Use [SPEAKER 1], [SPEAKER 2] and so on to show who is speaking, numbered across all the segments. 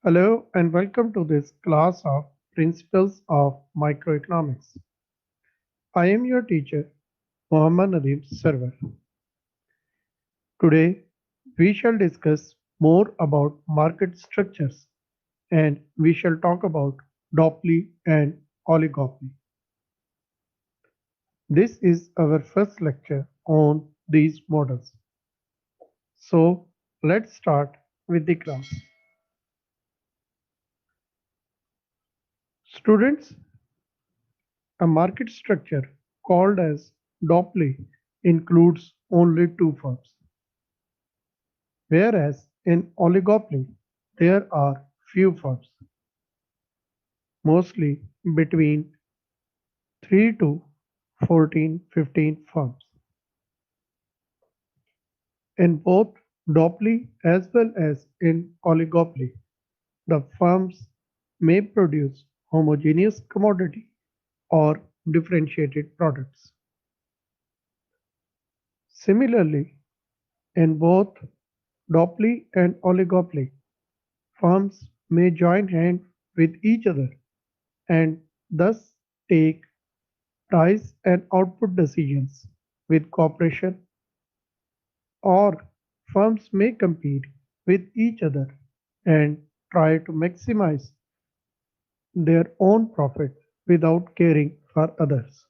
[SPEAKER 1] Hello and welcome to this class of Principles of Microeconomics. I am your teacher, Mohammad Nadeem Sarwar. Today, we shall discuss more about market structures and we shall talk about duopoly and oligopoly. This is our first lecture on these models. So, let's start with the class. Students, a market structure called as duopoly includes only two firms, whereas in oligopoly there are few firms, mostly between 3 to 14-15 firms. In both duopoly as well as in oligopoly, the firms may produce homogeneous commodity or differentiated products. Similarly, in both duopoly and oligopoly, firms may join hands with each other and thus take price and output decisions with cooperation, or firms may compete with each other and try to maximize their own profit without caring for others.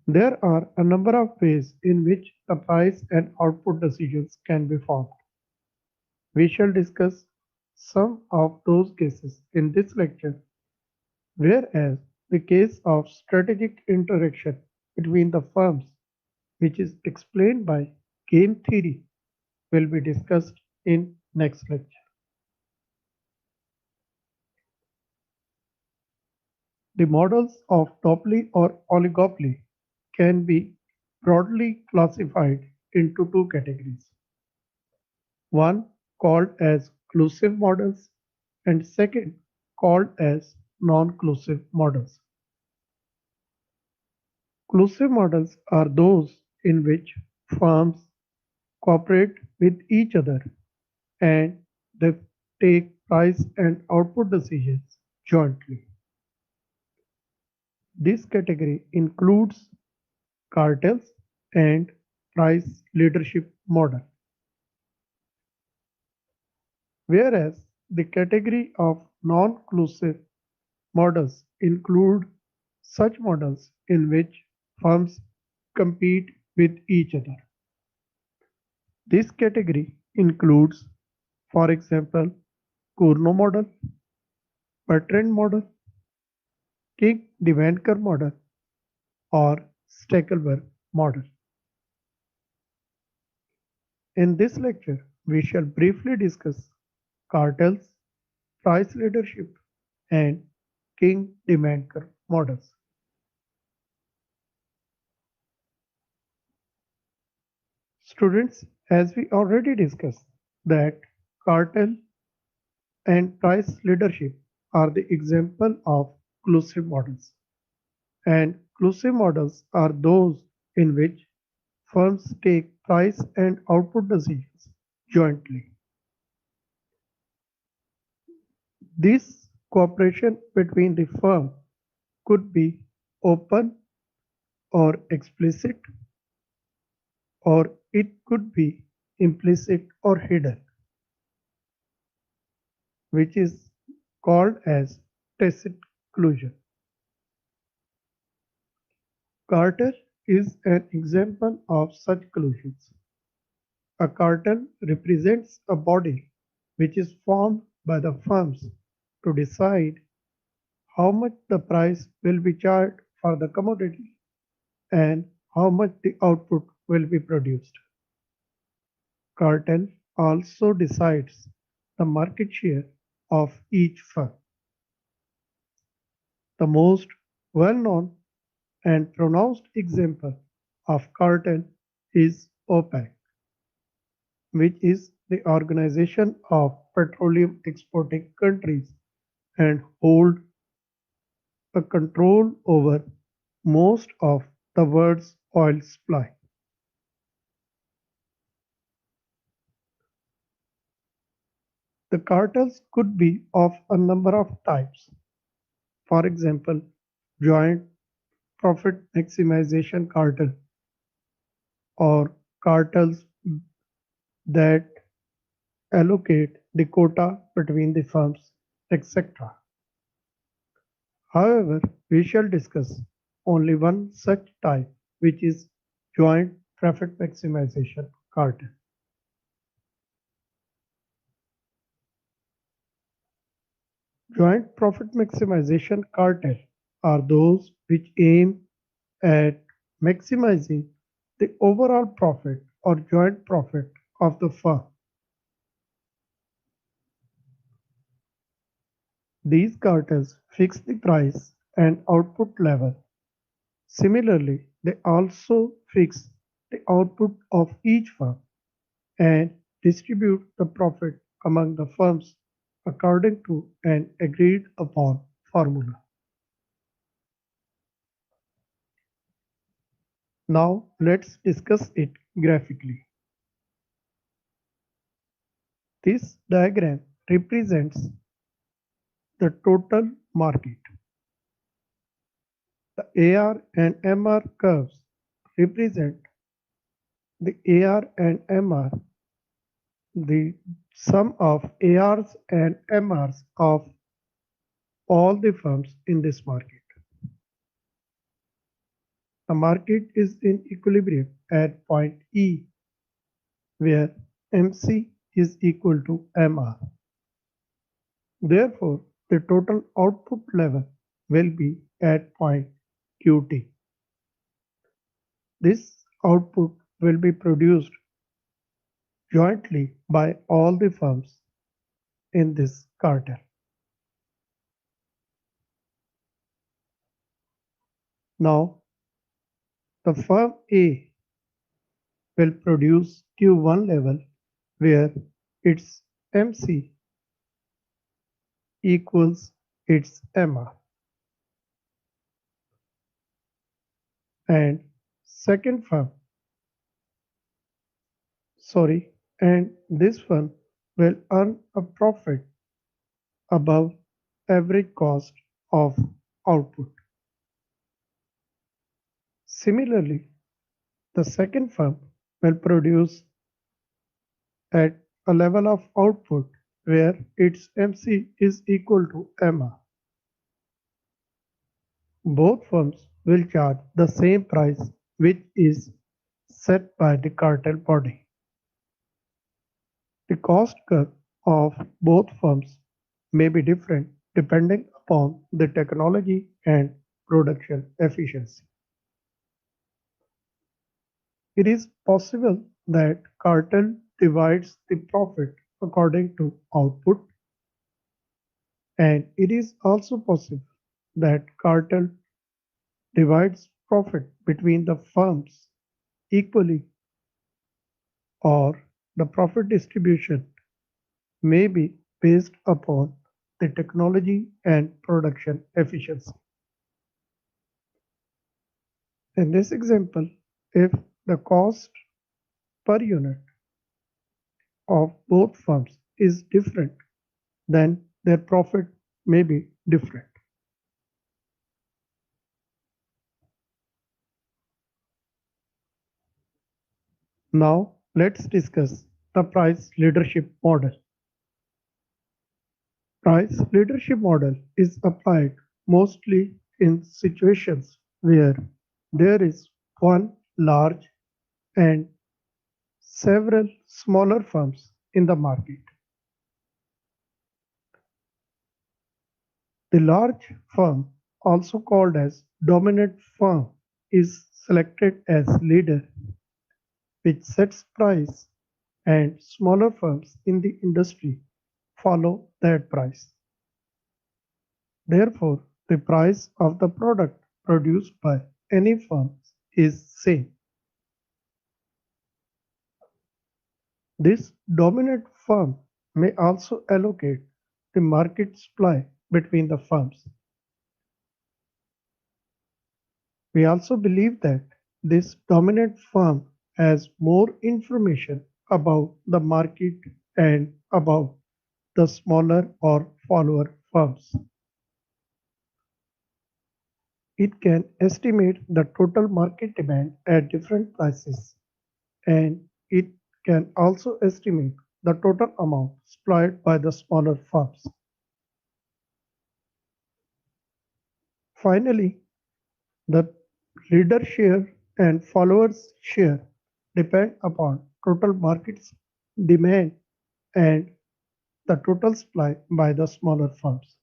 [SPEAKER 1] There are a number of ways in which the price and output decisions can be formed. We shall discuss some of those cases in this lecture, whereas the case of strategic interaction between the firms, which is explained by game theory, will be discussed in next lecture. The models of duopoly or oligopoly can be broadly classified into two categories. One called as clusive models and second called as non-clusive models. Clusive models are those in which firms cooperate with each other and they take price and output decisions jointly. This category includes cartels and price leadership model, whereas the category of non-clusive models include such models in which firms compete with each other. This category includes, for example, Cournot model, Bertrand model, Kinked model, or Stackelberg model. In this lecture, we shall briefly discuss cartels, price leadership, and king demand curve models. Students, as we already discussed, that cartel and price leadership are the example of clusive models. And clusive models are those in which firms take price and output decisions jointly. This cooperation between the firm could be open or explicit, or it could be implicit or hidden, which is called as tacit collusion. Cartel is an example of such collusions. A cartel represents a body which is formed by the firms to decide how much the price will be charged for the commodity and how much the output will be produced. Cartel also decides the market share of each firm. The most well-known and pronounced example of cartel is OPEC, which is the Organization of Petroleum Exporting Countries and hold a control over most of the world's oil supply. The cartels could be of a number of types. For example, joint profit maximization cartel or cartels that allocate the quota between the firms, etc. However, we shall discuss only one such type, which is joint profit maximization cartel. Joint profit maximization cartel are those which aim at maximizing the overall profit or joint profit of the firm. These cartels fix the price and output level. Similarly, they also fix the output of each firm and distribute the profit among the firms according to an agreed upon formula. Now let's discuss it graphically. This diagram represents the total market. The AR and MR curves represent the AR and MR, the sum of ARs and MRs of all the firms in this market. The market is in equilibrium at point E, where MC is equal to MR. Therefore, the total output level will be at point QT. This output will be produced jointly by all the firms in this cartel. Now, the firm A will produce Q1 level where its MC equals its MR, and second firm, and this firm will earn a profit above average cost of output. Similarly, the second firm will produce at a level of output where its MC is equal to MR. Both firms will charge the same price, which is set by the cartel body. The cost curve of both firms may be different depending upon the technology and production efficiency. It is possible that cartel divides the profit according to output, and it is also possible that cartel divides profit between the firms equally, or the profit distribution may be based upon the technology and production efficiency. In this example, if the cost per unit of both firms is different, then their profit may be different. Now let's discuss the price leadership model. Price leadership model is applied mostly in situations where there is one large and several smaller firms in the market. The large firm, also called as dominant firm, is selected as leader, which sets price, and smaller firms in the industry follow that price. Therefore, the price of the product produced by any firm is same. This dominant firm may also allocate the market supply between the firms. We also believe that this dominant firm has more information about the market and about the smaller or follower firms. It can estimate the total market demand at different prices, and it can also estimate the total amount supplied by the smaller firms. Finally, the leader share and followers share depend upon total market demand and the total supply by the smaller firms.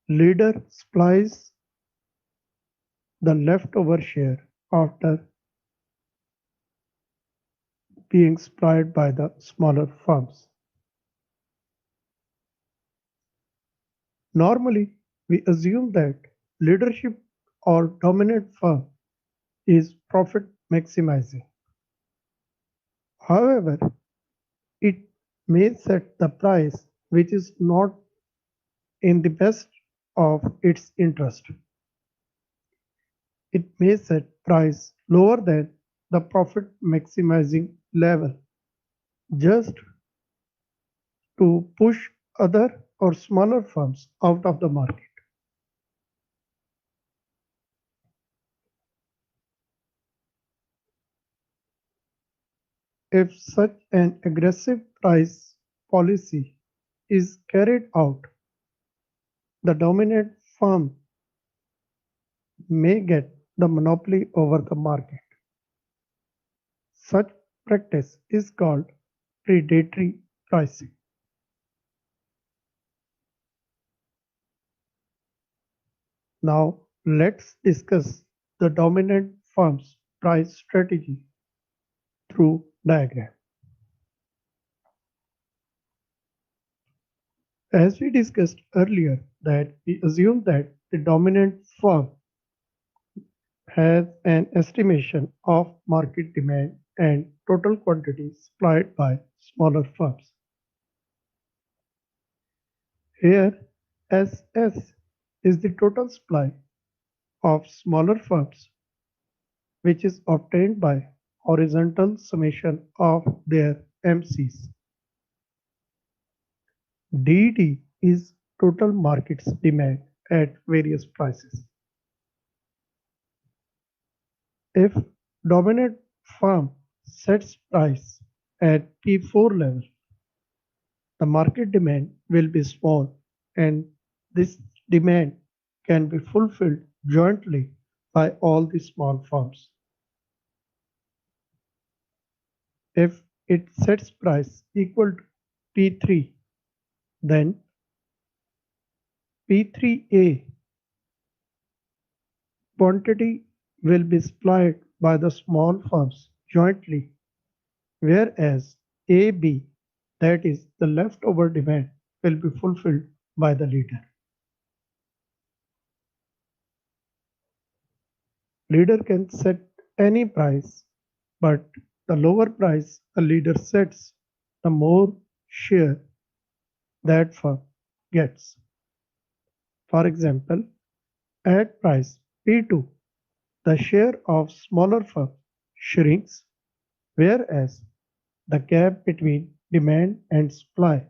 [SPEAKER 1] Leader supplies the leftover share after being supplied by the smaller firms. Normally, we assume that leadership or dominant firm is profit maximizing. However, it may set the price which is not in the best of its interest. It may set price lower than the profit maximizing level just to push other or smaller firms out of the market. If such an aggressive price policy is carried out, the dominant firm may get the monopoly over the market. Such practice is called predatory pricing. Now, let's discuss the dominant firm's price strategy through diagram. As we discussed earlier, that we assume that the dominant firm has an estimation of market demand and total quantity supplied by smaller firms. Here, SS is the total supply of smaller firms, which is obtained by horizontal summation of their MCs. DD is total market demand at various prices. If dominant firm sets price at P4 level, the market demand will be small and this demand can be fulfilled jointly by all the small firms. If it sets price equal to P3, then P3A quantity will be supplied by the small firms jointly, whereas AB, that is the leftover demand, will be fulfilled by the leader. Leader can set any price, but the lower price a leader sets, the more share that firm gets. For example, at price P2, the share of smaller firm shrinks, whereas the gap between demand and supply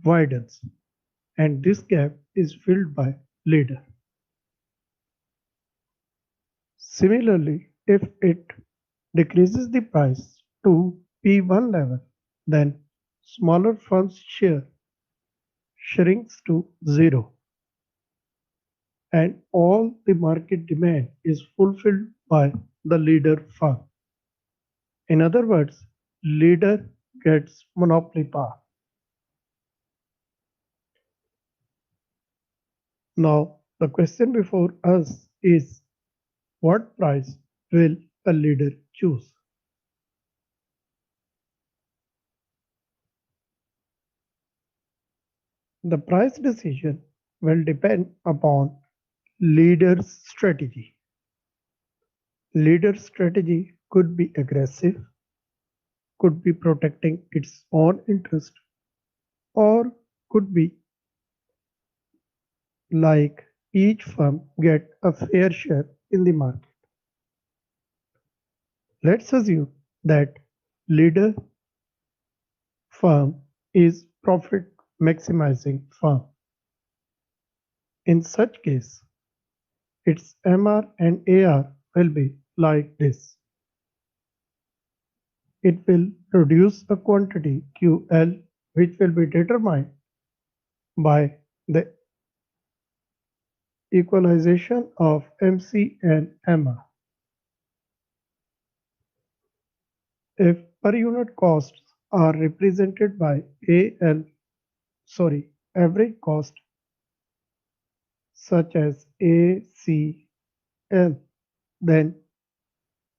[SPEAKER 1] widens, and this gap is filled by leader. Similarly, if it decreases the price to P1 level, then smaller firms' share shrinks to zero, and all the market demand is fulfilled by the leader firm. In other words, leader gets monopoly power. Now, the question before us is, what price will a leader choose? The price decision will depend upon leader's strategy. Leader's strategy could be aggressive, could be protecting its own interest, or could be like each firm get a fair share in the market. Let's assume that leader firm is profit maximizing firm. In such case, its MR and AR will be like this. It will produce a quantity QL which will be determined by the equalization of MC and MR. If per unit costs are represented by average cost such as ACL, then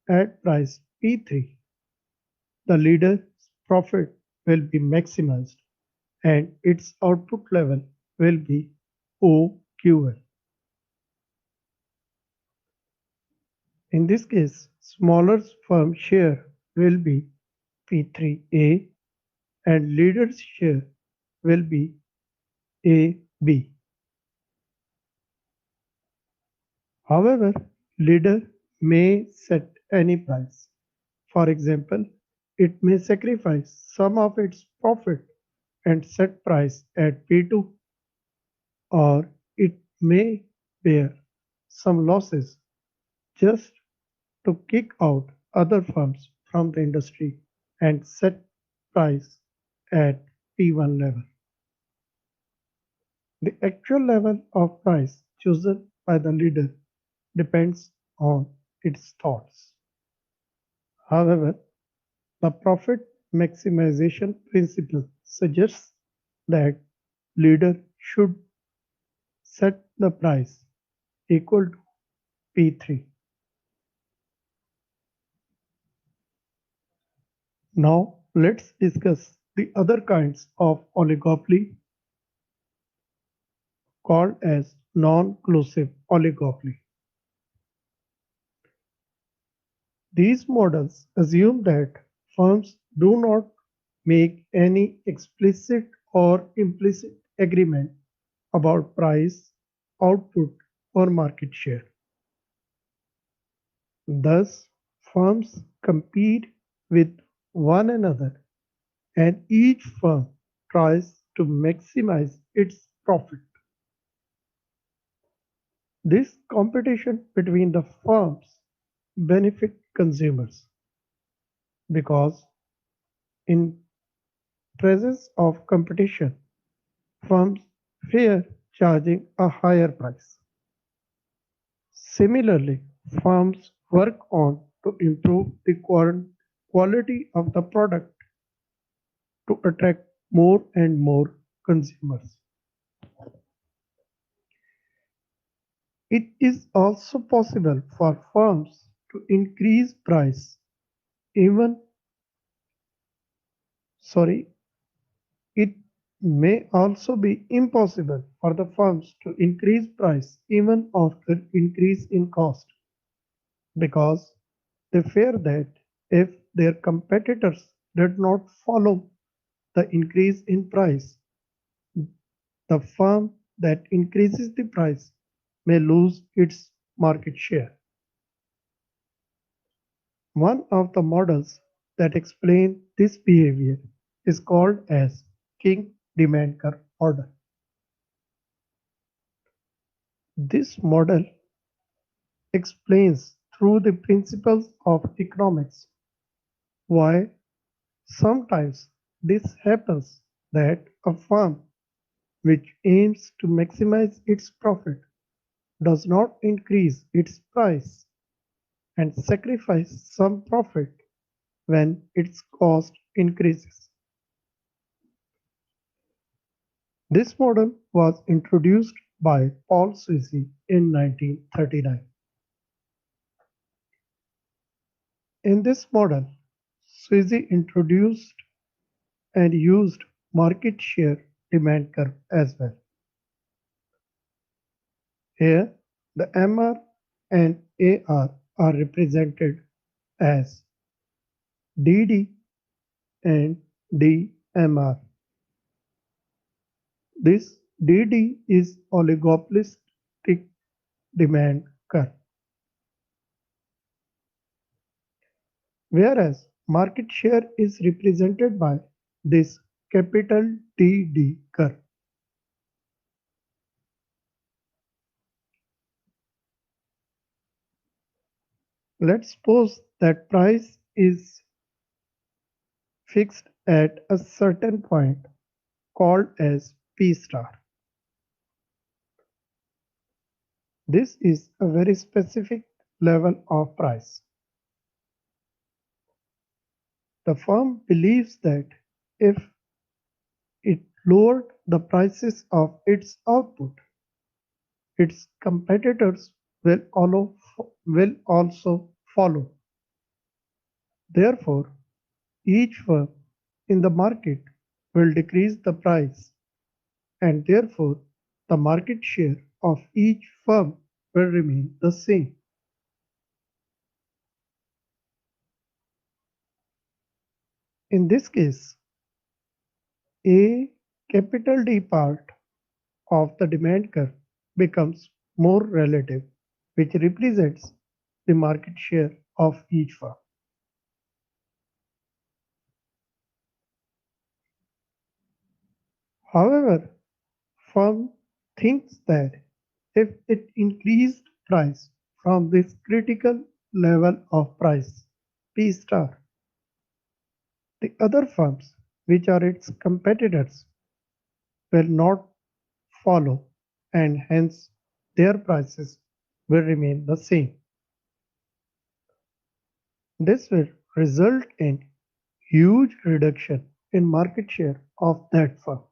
[SPEAKER 1] at price P3, the leader's profit will be maximized and its output level will be OQL. In this case, smaller firm share will be P3A and leader's share will be AB. However, leader may set any price. For example, it may sacrifice some of its profit and set price at P2, or it may bear some losses just to kick out other firms from the industry and set price at P1 level. The actual level of price chosen by the leader depends on its thoughts. However, the profit maximization principle suggests that leader should set the price equal to P3. Now let's discuss the other kinds of oligopoly called as non-clusive oligopoly. These models assume that firms do not make any explicit or implicit agreement about price, output, or market share. Thus, firms compete with one another and each firm tries to maximize its profit. This competition between the firms benefit consumers because in presence of competition, firms fear charging a higher price. Similarly, firms work on to improve the quality of the product to attract more and more consumers. It is also possible for firms to increase price even sorry it may also be impossible for the firms to increase price even after increase in cost because they fear that if their competitors did not follow the increase in price, the firm that increases the price may lose its market share. One of the models that explain this behavior is called as Kinked demand curve model. This model explains through the principles of economics why sometimes this happens that a firm which aims to maximize its profit does not increase its price and sacrifice some profit when its cost increases. This model was introduced by Paul Sweezy in 1939. In this model, Sweezy introduced and used market share demand curve as well. Here, the MR and AR are represented as DD and DMR. This DD is oligopolistic demand curve, whereas market share is represented by this capital TD curve. Let's suppose that price is fixed at a certain point called as P star. This is a very specific level of price. The firm believes that if it lowered the prices of its output, its competitors will also follow. Therefore, each firm in the market will decrease the price, and therefore the market share of each firm will remain the same. In this case, a capital D part of the demand curve becomes more relative, which represents the market share of each firm. However, firm thinks that if it increased price from this critical level of price P star, the other firms, which are its competitors, will not follow, and hence their prices will remain the same. This will result in huge reduction in market share of that firm.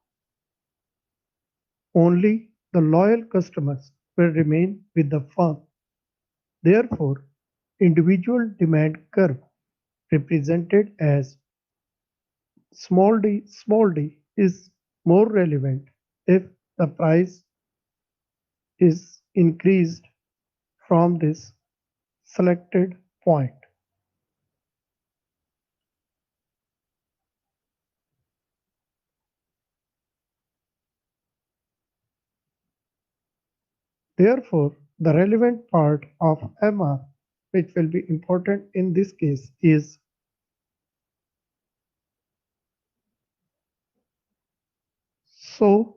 [SPEAKER 1] Only the loyal customers will remain with the firm. Therefore, individual demand curve represented as small d is more relevant if the price is increased from this selected point. Therefore, the relevant part of MR, which will be important in this case, is so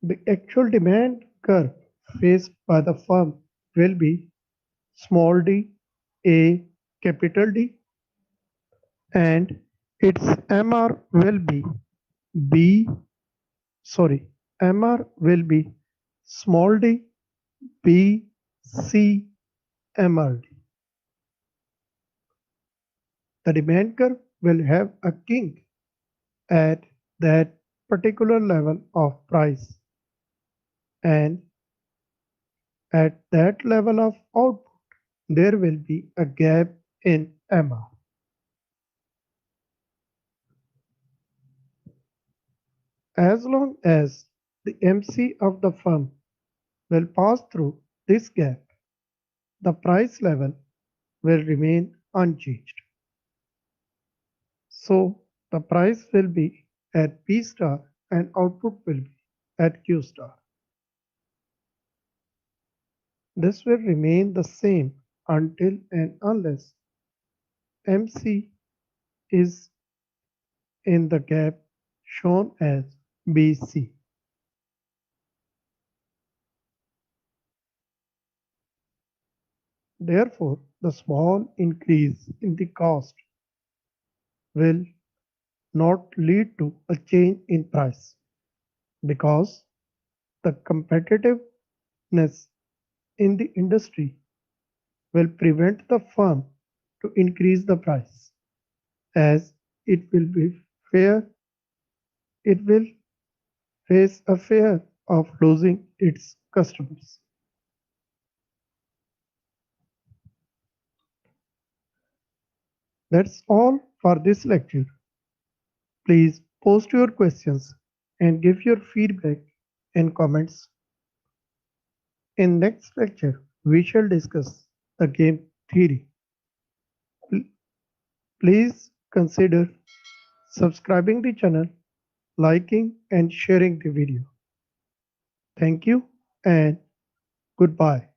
[SPEAKER 1] the actual demand curve faced by the firm will be small d, A, capital D, and its MR will be B, sorry, MR will be small d, B, C, MRD. The demand curve will have a kink at that particular level of price, and at that level of output there will be a gap in MR. As long as the MC of the firm will pass through this gap, the price level will remain unchanged. So the price will be at P star and output will be at Q star. This will remain the same until and unless MC is in the gap shown as BC. Therefore, the small increase in the cost will not lead to a change in price because the competitiveness in the industry will prevent the firm to increase the price, as it will be fair, it will face a fear of losing its customers. That's all for this lecture. Please post your questions and give your feedback in comments. In next lecture, we shall discuss the game theory. Please consider subscribing the channel, liking and sharing the video. Thank you and goodbye.